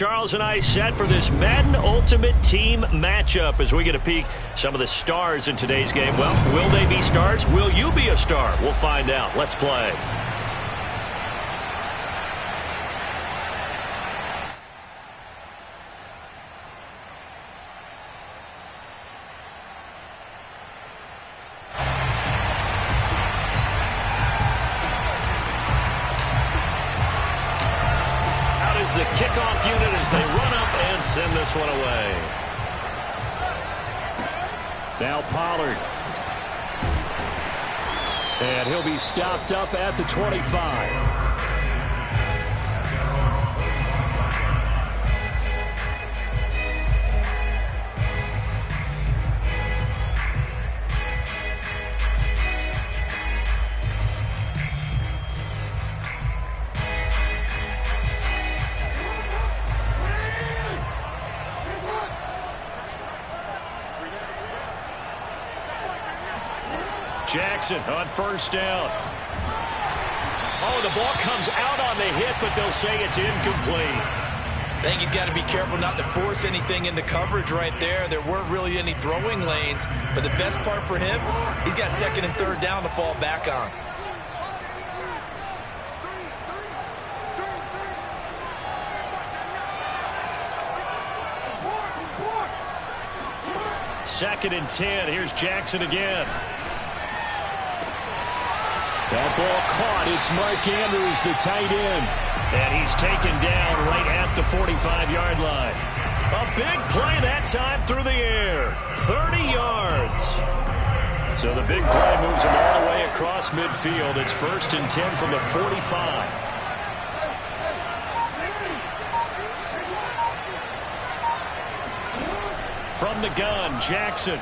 Charles and I set for this Madden Ultimate Team matchup as we get a peek some of the stars in today's game. Well, will they be stars? Will you be a star? We'll find out. Let's play. The kickoff unit as they run up and send this one away. Now Pollard. And he'll be stopped up at the 25. Jackson on first down. Oh, the ball comes out on the hit, but they'll say it's incomplete. I think he's got to be careful not to force anything into coverage right there. There weren't really any throwing lanes, but the best part for him, he's got second and third down to fall back on. Second and 10. Here's Jackson again. That ball caught. It's Mark Andrews, the tight end. And he's taken down right at the 45-yard line. A big play that time through the air. 30 yards. So the big play moves him all the way across midfield. It's first and 10 from the 45. From the gun, Jackson.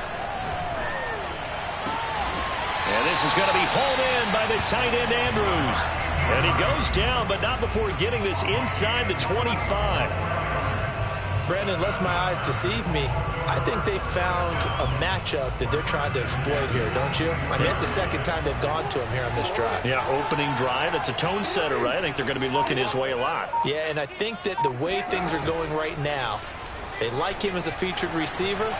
And this is going to be hauled in by the tight end, Andrews. And he goes down, but not before getting this inside the 25. Brandon, lest my eyes deceive me, I think they found a matchup that they're trying to exploit here, don't you? I mean, it's the second time they've gone to him here on this drive. Yeah, opening drive. It's a tone setter, right? I think they're going to be looking his way a lot. Yeah, and I think that the way things are going right now, they like him as a featured receiver.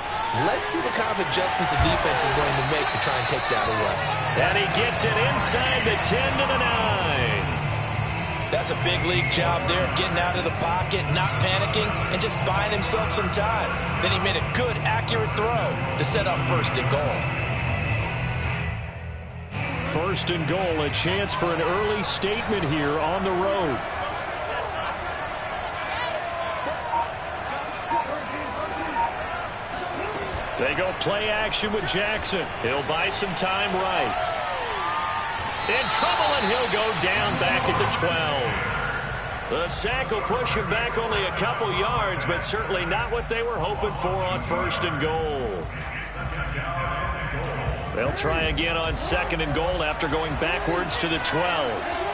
Let's see what kind of adjustments the defense is going to make to try and take that away. And he gets it inside the 10 to the 9. That's a big league job there of getting out of the pocket, not panicking, and just buying himself some time. Then he made a good, accurate throw to set up first and goal. First and goal, a chance for an early statement here on the road. They go play action with Jackson. He'll buy some time right. In trouble, and he'll go down back at the 12. The sack will push him back only a couple yards, but certainly not what they were hoping for on first and goal. They'll try again on second and goal after going backwards to the 12.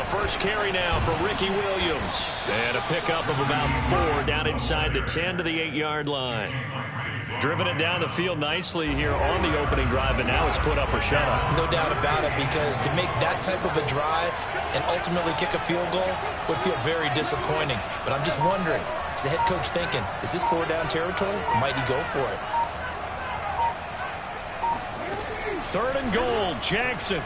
First carry now for Ricky Williams. And a pickup of about 4 down inside the 10 to the 8-yard line. Driven it down the field nicely here on the opening drive, and now it's put up or shut up. No doubt about it, because to make that type of a drive and ultimately kick a field goal would feel very disappointing. But I'm just wondering, is the head coach thinking, is this 4-down territory, or might he go for it? Third and goal, Jackson.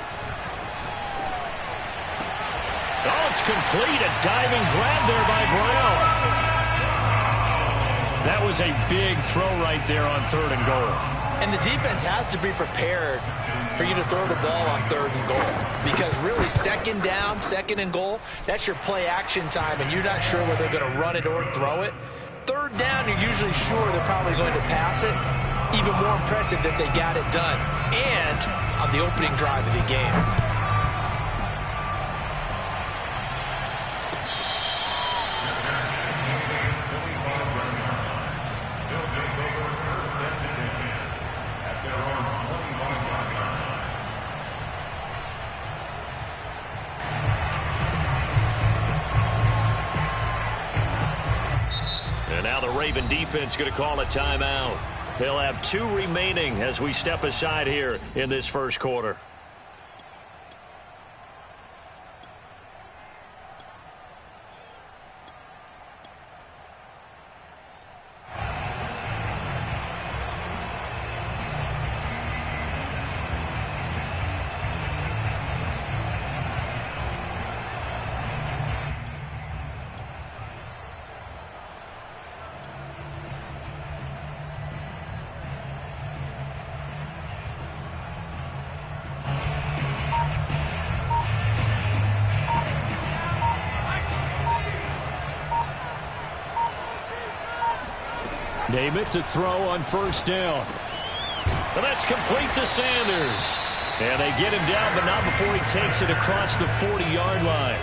Oh, it's complete. A diving grab there by Brown. That was a big throw right there on third and goal. And the defense has to be prepared for you to throw the ball on third and goal. Because really, second down, second and goal, that's your play action time, and you're not sure whether they're going to run it or throw it. Third down, you're usually sure they're probably going to pass it. Even more impressive that they got it done. And on the opening drive of the game. And now the Raven defense going to call a timeout. They'll have 2 remaining as we step aside here in this first quarter. Namath to throw on first down. And that's complete to Sanders. And they get him down, but not before he takes it across the 40-yard line.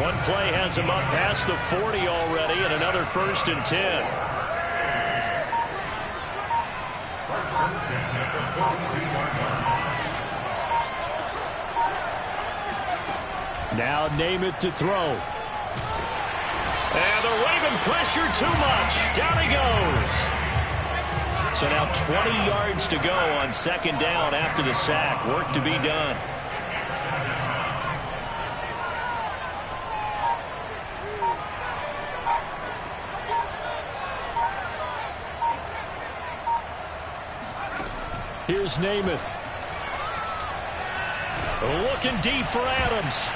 One play has him up past the 40 already, and another 1st and 10. Now Namath to throw. And they're waving pressure too much. Down he goes. So now 20 yards to go on 2nd down after the sack. Work to be done. Here's Namath. Looking deep for Adams.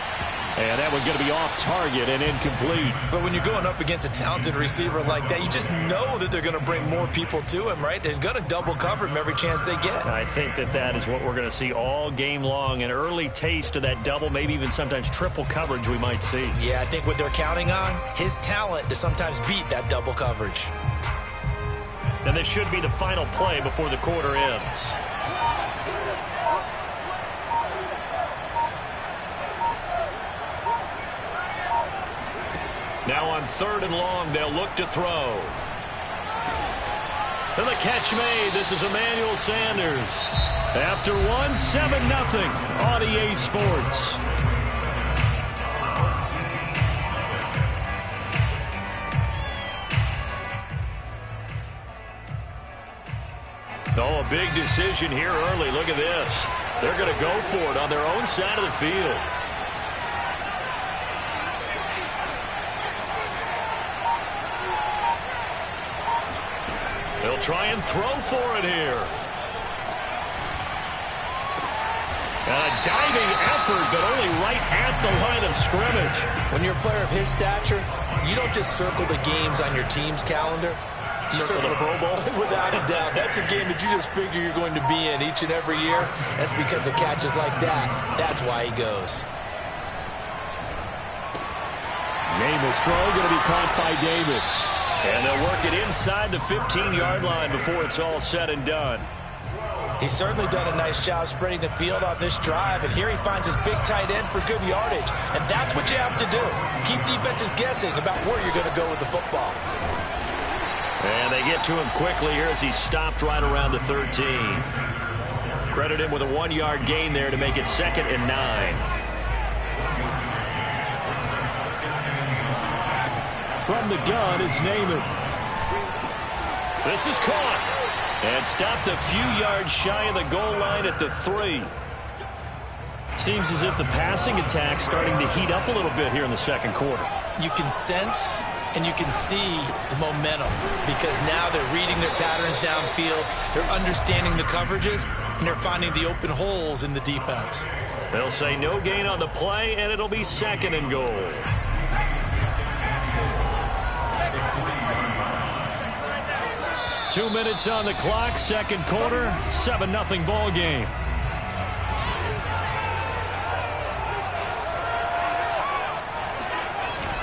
And that one's going to be off target and incomplete. But when you're going up against a talented receiver like that, you just know that they're going to bring more people to him, right? They're going to double cover him every chance they get. I think that is what we're going to see all game long. An early taste of that double, maybe even sometimes triple coverage we might see. Yeah, I think what they're counting on, his talent to sometimes beat that double coverage. And this should be the final play before the quarter ends. Now on 3rd and long, they'll look to throw. And the catch made. This is Emmanuel Sanders. After 7-0 on EA Sports. Oh, a big decision here early. Look at this. They're going to go for it on their own side of the field. They'll try and throw for it here. And a diving effort, but only right at the line of scrimmage. When you're a player of his stature, you don't just circle the games on your team's calendar. You circle the Pro Bowl? Without a doubt. That's a game that you just figure you're going to be in each and every year. That's because of catches like that. That's why he goes. Namath's throw going to be caught by Davis. And they'll work it inside the 15-yard line before it's all said and done. He's certainly done a nice job spreading the field on this drive, and here he finds his big tight end for good yardage. And that's what you have to do. Keep defenses guessing about where you're going to go with the football. And they get to him quickly here as he's stopped right around the 13. Credit him with a 1-yard gain there to make it 2nd and 9. From the gun, it's Namath. This is caught. And stopped a few yards shy of the goal line at the 3. Seems as if the passing attack's starting to heat up a little bit here in the 2nd quarter. You can sense and you can see the momentum because now they're reading their patterns downfield. They're understanding the coverages, and they're finding the open holes in the defense. They'll say no gain on the play, and it'll be 2nd and goal. Two minutes on the clock, 2nd quarter, 7-0 ball game.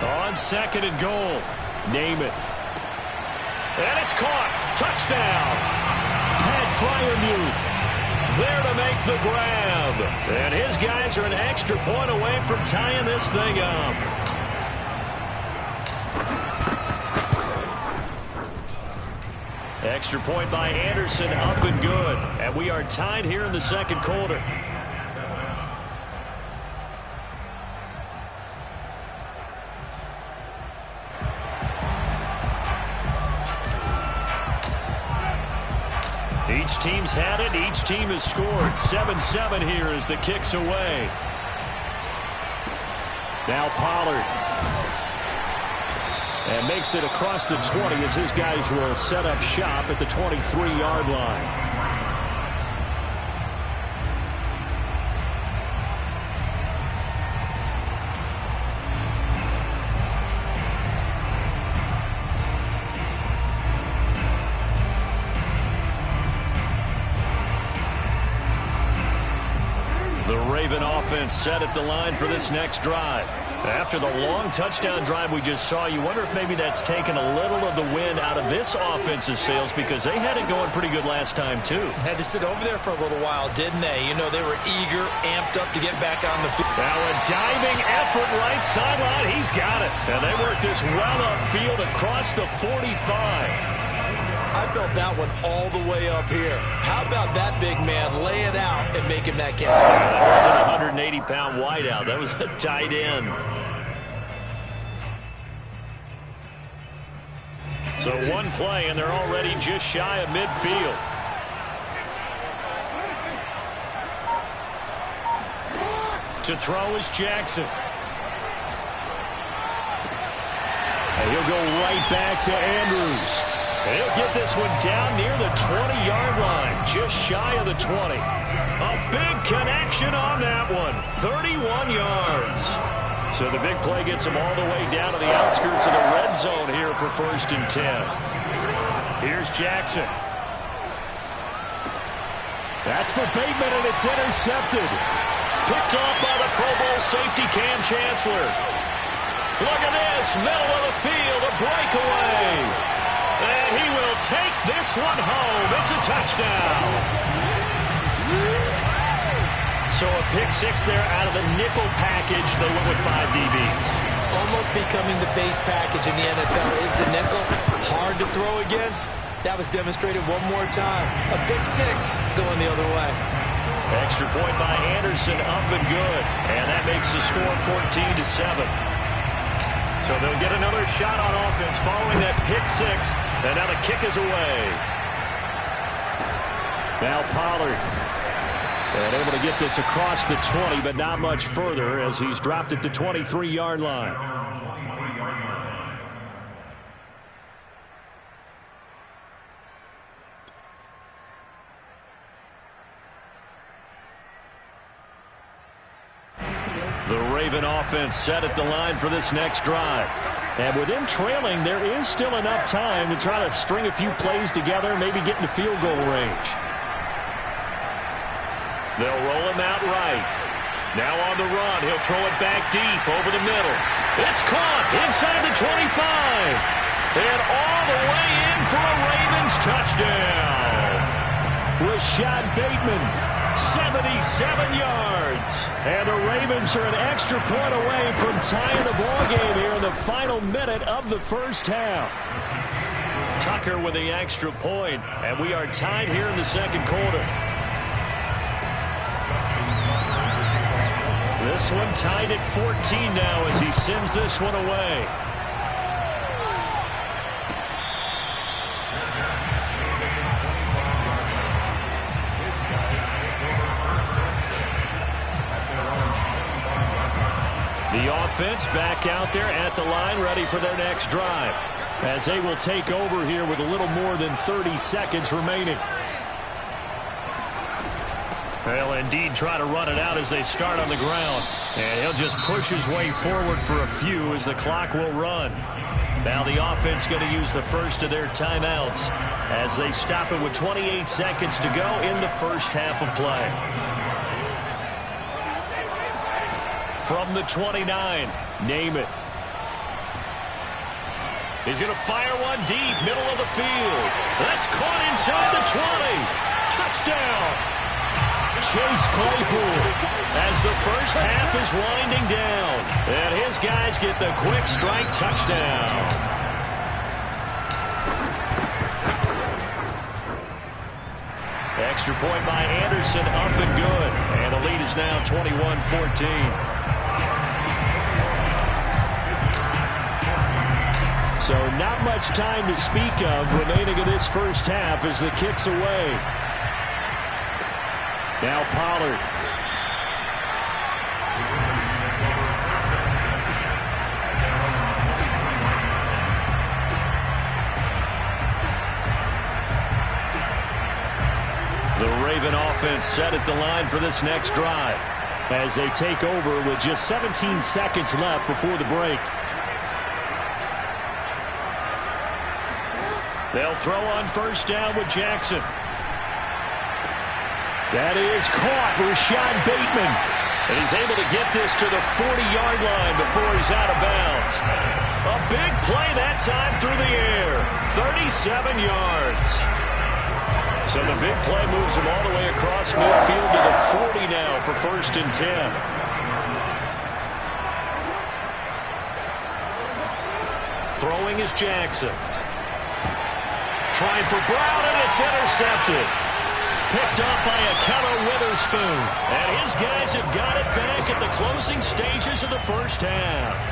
On 2nd and goal, Namath. And it's caught. Touchdown. Pat Freiermuth there to make the grab. And his guys are an extra point away from tying this thing up. Extra point by Anderson, up and good. And we are tied here in the 2nd quarter. team's had it. Each team has scored. 7-7 here as the kick's away. Now Pollard. And makes it across the 20 as his guys will set up shop at the 23-yard line. Offense set at the line for this next drive. After the long touchdown drive we just saw, you wonder if maybe that's taken a little of the wind out of this offense's sails, because they had it going pretty good last time too. Had to sit over there for a little while, didn't they? You know, they were eager, amped up to get back on the field. Now a diving effort right sideline. He's got it. And they work this well upfield across the 45. I felt that one all the way up here. How about that big man laying out and making that catch? That wasn't a 180-pound wideout. That was a tight end. So one play, and they're already just shy of midfield. To throw is Jackson. And he'll go right back to Andrews. He'll get this one down near the 20-yard line, just shy of the 20. A big connection on that one, 31 yards. So the big play gets him all the way down to the outskirts of the red zone here for 1st and 10. Here's Jackson. That's for Bateman, and it's intercepted. Picked off by the Pro Bowl safety Cam Chancellor. Look at this, middle of the field, a breakaway. And he will take this one home. It's a touchdown. So a pick six there out of the nickel package. They went with 5 DBs. Almost becoming the base package in the NFL is the nickel. Hard to throw against. That was demonstrated one more time. A pick six going the other way. Extra point by Anderson, up and good. And that makes the score 14-7. So they'll get another shot on offense following that pick six. And now the kick is away. Now Pollard. And able to get this across the 20, but not much further as he's dropped it to 23-yard line. The Raven offense set at the line for this next drive. And with them trailing, there is still enough time to try to string a few plays together, maybe get into field goal range. They'll roll him out right. Now on the run, he'll throw it back deep over the middle. It's caught inside the 25. And all the way in for a Ravens touchdown. Rashad Bateman, 77 yards. And the Ravens are an extra point away from tying the ballgame here in the final minute of the first half. Tucker with the extra point, and we are tied here in the second quarter. This one tied at 14 now as he sends this one away. The offense back out there at the line, ready for their next drive, as they will take over here with a little more than 30 seconds remaining. They'll indeed try to run it out as they start on the ground. And he'll just push his way forward for a few as the clock will run. Now the offense going to use the first of their timeouts as they stop it with 28 seconds to go in the first half of play. From the 29, Namath. He's going to fire one deep, middle of the field. That's caught inside the 20. Touchdown. Chase Claypool as the first half is winding down. And his guys get the quick strike touchdown. Extra point by Anderson, up and good. And the lead is now 21-14. So not much time to speak of remaining in this first half as the kick's away. Now Pollard. The Raven offense set at the line for this next drive as they take over with just 17 seconds left before the break. They'll throw on first down with Jackson. That is caught. Rashad Bateman. And he's able to get this to the 40-yard line before he's out of bounds. A big play that time through the air. 37 yards. So the big play moves him all the way across midfield to the 40 now for 1st and 10. Throwing is Jackson. Trying for Brown, and it's intercepted. Picked up by Ahkello Witherspoon. And his guys have got it back at the closing stages of the first half.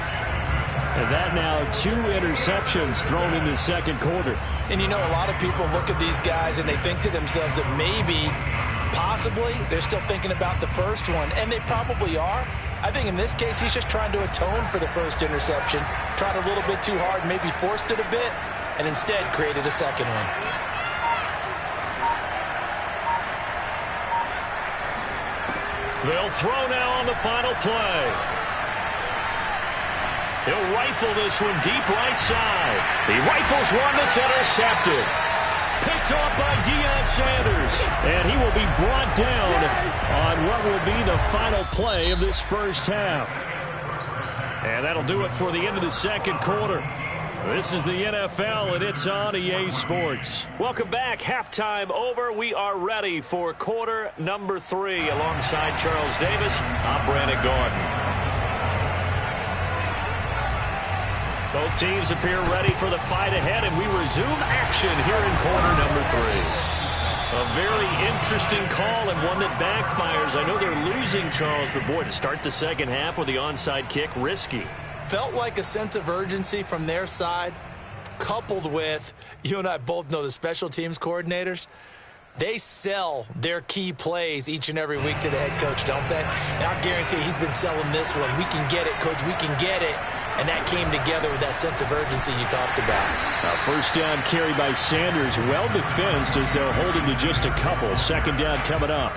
And that now 2 interceptions thrown in the second quarter. And you know, a lot of people look at these guys and they think to themselves that maybe, possibly, they're still thinking about the first one. And they probably are. I think in this case, he's just trying to atone for the first interception. Tried a little bit too hard, maybe forced it a bit, and instead created a second one. They'll throw now on the final play. He'll rifle this one deep right side. He rifles one that's intercepted. Picked off by Deion Sanders. And he will be brought down on what will be the final play of this first half. And that'll do it for the end of the second quarter. This is the NFL, and it's on EA Sports. Welcome back. Halftime over. We are ready for quarter number 3. Alongside Charles Davis, I'm Brandon Gordon. Both teams appear ready for the fight ahead, and we resume action here in quarter number 3. A very interesting call and one that backfires. I know they're losing, Charles, but boy, to start the second half with the onside kick, risky. Felt like a sense of urgency from their side, coupled with, you and I both know the special teams coordinators, they sell their key plays each and every week to the head coach, don't they? And I guarantee he's been selling this one. We can get it, coach, we can get it. And that came together with that sense of urgency you talked about. First down carry by Sanders, well defensed as they'll hold him to just a couple. Second down coming up.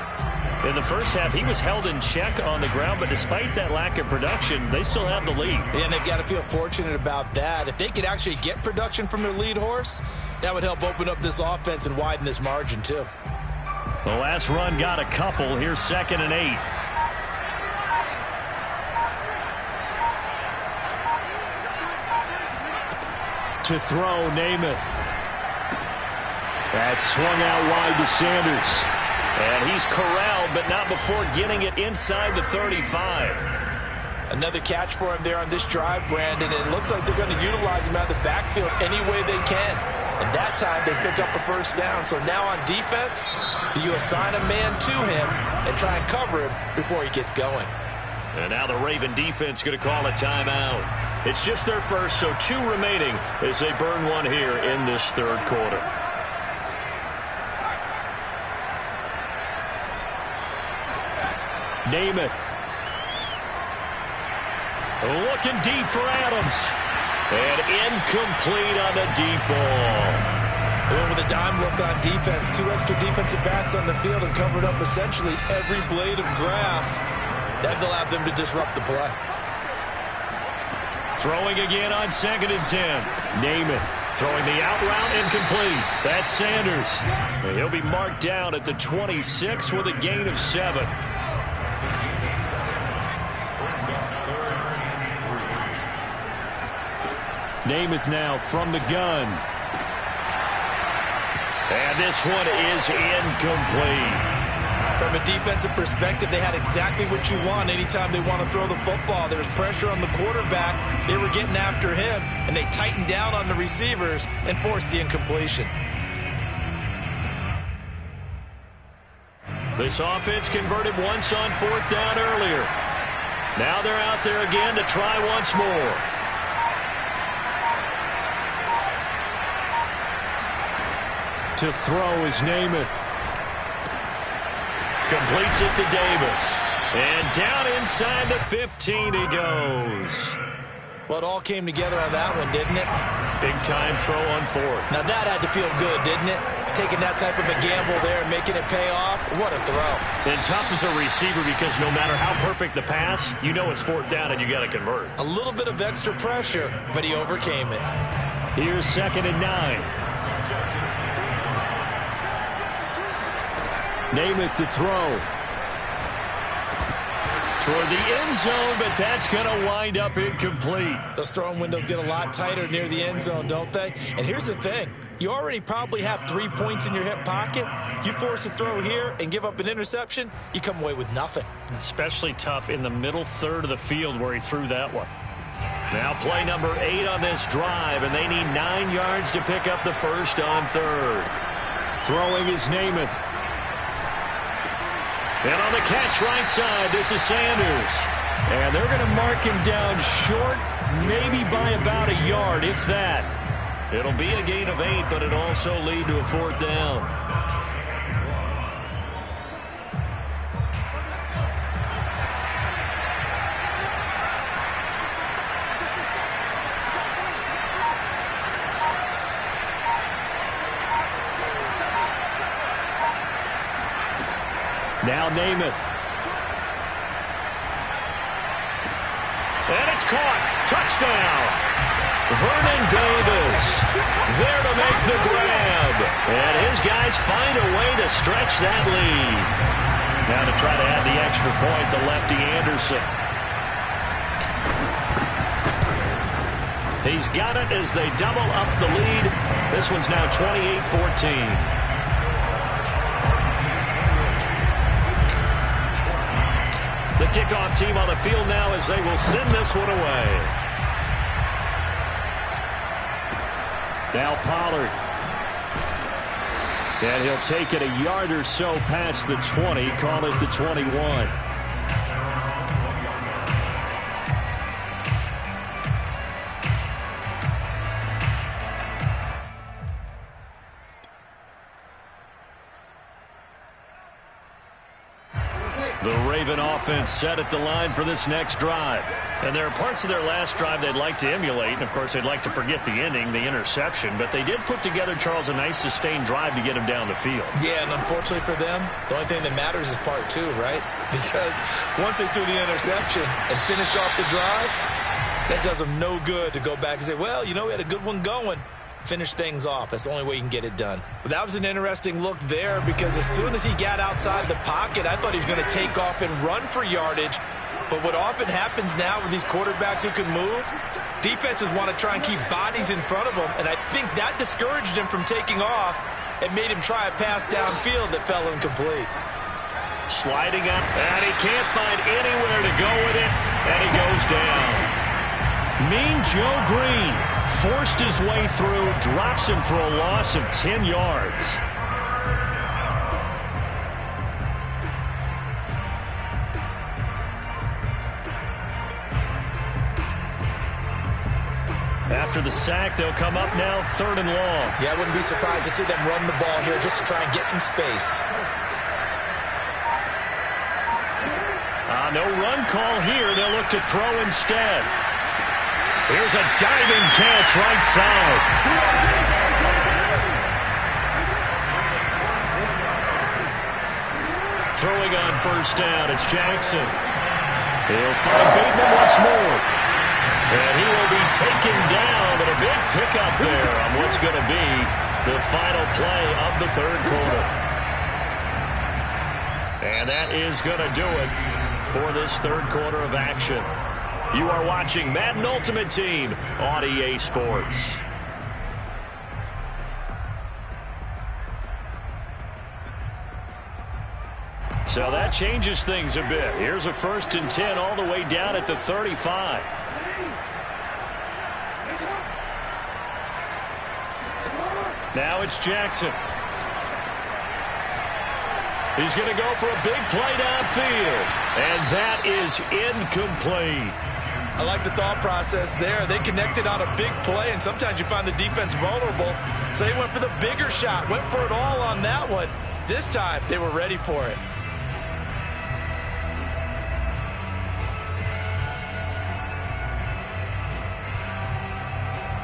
In the first half, he was held in check on the ground, but despite that lack of production, they still have the lead. Yeah, and they've got to feel fortunate about that. If they could actually get production from their lead horse, that would help open up this offense and widen this margin, too. The last run got a couple. Here's 2nd and 8. To throw, Namath. That's swung out wide to Sanders. And he's corralled, but not before getting it inside the 35. Another catch for him there on this drive, Brandon. And it looks like they're going to utilize him out of the backfield any way they can. And that time they pick up a first down. So now on defense, do you assign a man to him and try and cover him before he gets going? And now the Raven defense going to call a timeout. It's just their first, so 2 remaining as they burn one here in this third quarter. Namath. Looking deep for Adams. And incomplete on the deep ball. And with a dime look on defense, 2 extra defensive backs on the field and covered up essentially every blade of grass. That allowed them to disrupt the play. Throwing again on 2nd and 10. Namath throwing the out route incomplete. That's Sanders. And he'll be marked down at the 26 with a gain of 7. Namath now from the gun. And this one is incomplete. From a defensive perspective, they had exactly what you want anytime they want to throw the football. There was pressure on the quarterback. They were getting after him, and they tightened down on the receivers and forced the incompletion. This offense converted once on 4th down earlier. Now they're out there again to try once more. To throw is Namath. Completes it to Davis. And down inside the 15 he goes. Well, it all came together on that one, didn't it? Big-time throw on fourth. Now, that had to feel good, didn't it? Taking that type of a gamble there and making it pay off. What a throw. And tough as a receiver because no matter how perfect the pass, you know it's fourth down and you got to convert. A little bit of extra pressure, but he overcame it. Here's 2nd and 9. Namath to throw. Toward the end zone, but that's going to wind up incomplete. Those throwing windows get a lot tighter near the end zone, don't they? And here's the thing. You already probably have 3 points in your hip pocket. You force a throw here and give up an interception, you come away with nothing. Especially tough in the middle third of the field where he threw that one. Now play number 8 on this drive, and they need 9 yards to pick up the first on third. Throwing is Namath. And on the catch right side, this is Sanders. And they're going to mark him down short, maybe by about a yard, if that. It'll be a gain of 8, but it'll also lead to a fourth down. Now Namath. And it's caught. Touchdown. Vernon Davis there to make the grab. And his guys find a way to stretch that lead. Now to try to add the extra point, the lefty Anderson. He's got it as they double up the lead. This one's now 28-14. The kickoff team on the field now as they will send this one away. Now Pollard. And he'll take it a yard or so past the 20, call it the 21. The Raven offense set at the line for this next drive. And there are parts of their last drive they'd like to emulate. And, of course, they'd like to forget the ending, the interception. But they did put together, Charles, a nice sustained drive to get him down the field. Yeah, and unfortunately for them, the only thing that matters is part 2, right? Because once they threw the interception and finished off the drive, that does them no good to go back and say, well, you know, we had a good one going. Finish things off. That's the only way you can get it done. But that was an interesting look there because as soon as he got outside the pocket, I thought he was going to take off and run for yardage. But what often happens now with these quarterbacks who can move, defenses want to try and keep bodies in front of them, and I think that discouraged him from taking off and made him try a pass downfield that fell incomplete. Sliding up, and he can't find anywhere to go with it, and he goes down. Mean Joe Green forced his way through, drops him for a loss of 10 yards. After the sack, they'll come up now 3rd and long. Yeah, I wouldn't be surprised to see them run the ball here just to try and get some space. No run call here. They'll look to throw instead. Here's a diving catch right side. Throwing on first down, it's Jackson. He'll find Bateman once more. And he will be taken down, but a big pickup there on what's going to be the final play of the 3rd quarter. And that is going to do it for this 3rd quarter of action. You are watching Madden Ultimate Team on EA Sports. So that changes things a bit. Here's a 1st and 10 all the way down at the 35. Now it's Jackson. He's going to go for a big play downfield. And that is incomplete. I like the thought process there. They connected on a big play, and sometimes you find the defense vulnerable. So they went for the bigger shot, went for it all on that one. This time, they were ready for it.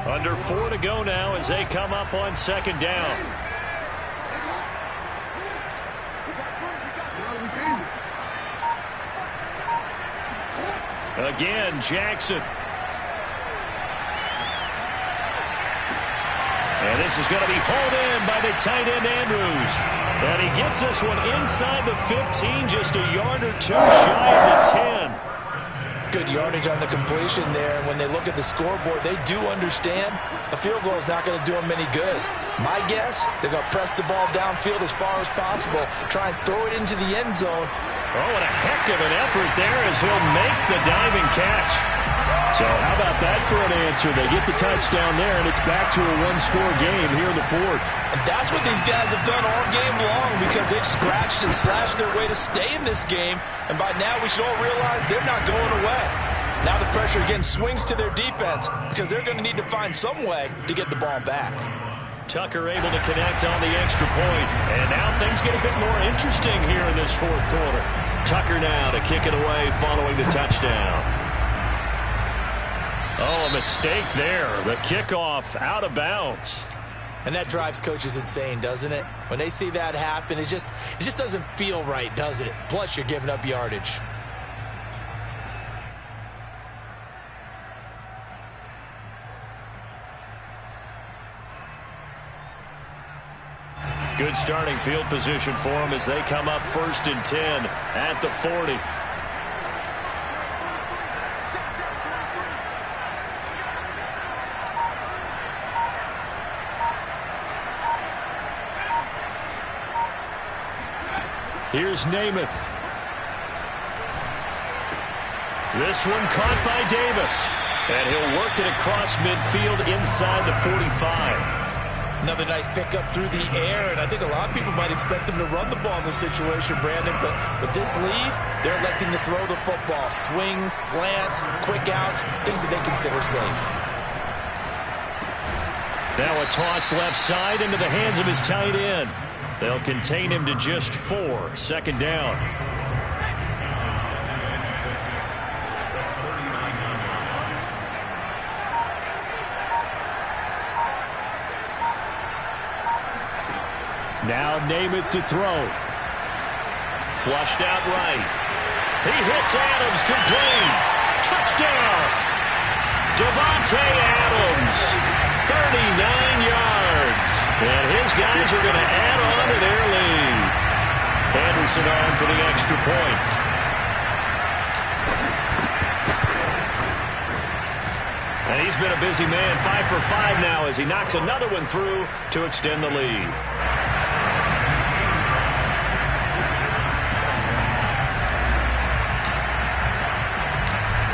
Under 4 to go now as they come up on second down. Again, Jackson. And this is going to be hauled in by the tight end, Andrews. And he gets this one inside the 15, just a yard or two shy of the 10. Good yardage on the completion there. And when they look at the scoreboard, they do understand a field goal is not going to do them any good. My guess, they're going to press the ball downfield as far as possible, try and throw it into the end zone. Oh, and a heck of an effort there as he'll make the diving catch. So how about that for an answer? They get the touchdown there, and it's back to a one-score game here in the fourth. And that's what these guys have done all game long because they've scratched and slashed their way to stay in this game. And by now, we should all realize they're not going away. Now the pressure again swings to their defense because they're going to need to find some way to get the ball back. Tucker able to connect on the extra point. And now things get a bit more interesting here in this fourth quarter. Tucker now to kick it away following the touchdown. Oh, a mistake there. The kickoff out of bounds. And that drives coaches insane, doesn't it? When they see that happen, it just doesn't feel right, does it? Plus, you're giving up yardage. Good starting field position for them as they come up 1st and 10 at the 40. Here's Namath. This one caught by Davis. And he'll work it across midfield inside the 45. Another nice pickup through the air, and I think a lot of people might expect them to run the ball in this situation, Brandon, but with this lead, they're electing to throw the football. Swings, slants, quick outs, things that they consider safe. Now a toss left side into the hands of his tight end. They'll contain him to just 4. Second down. Now Namath to throw. Flushed out right. He hits Adams complete. Touchdown. Davante Adams. 39 yards. And his guys are going to add on to their lead. Anderson on for the extra point. And he's been a busy man. 5 for 5 now as he knocks another one through to extend the lead.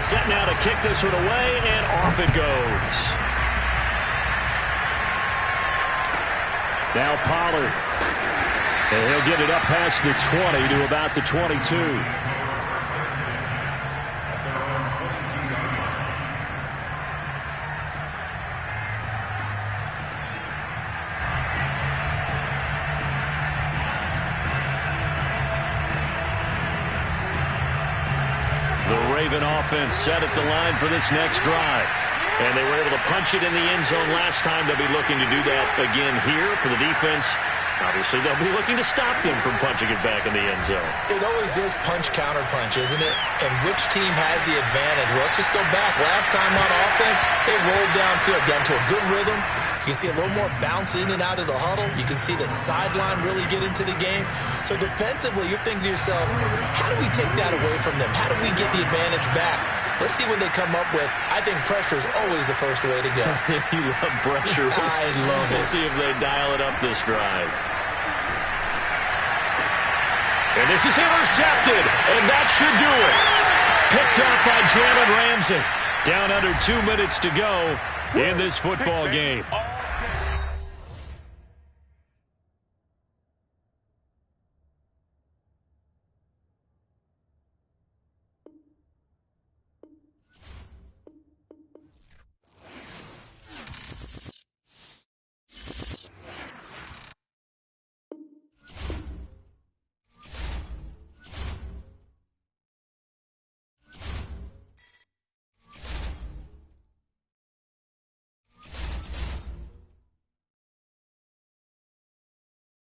Set now to kick this one away, and off it goes. Now Pollard. And he'll get it up past the 20 to about the 22. Offense set at the line for this next drive. And they were able to punch it in the end zone last time. They'll be looking to do that again here for the defense. Obviously, they'll be looking to stop them from punching it back in the end zone. It always is punch-counter-punch, isn't it? And which team has the advantage? Well, let's just go back. Last time on offense, they rolled downfield, got into a good rhythm. You can see a little more bounce in and out of the huddle. You can see the sideline really get into the game. So defensively, you're thinking to yourself, how do we take that away from them? How do we get the advantage back? Let's see what they come up with. I think pressure is always the first way to go. You love pressure. I love it. We'll see if they dial it up this drive. And this is intercepted, and that should do it. Picked up by Jalen Ramsey. Down under 2 minutes to go in this football game.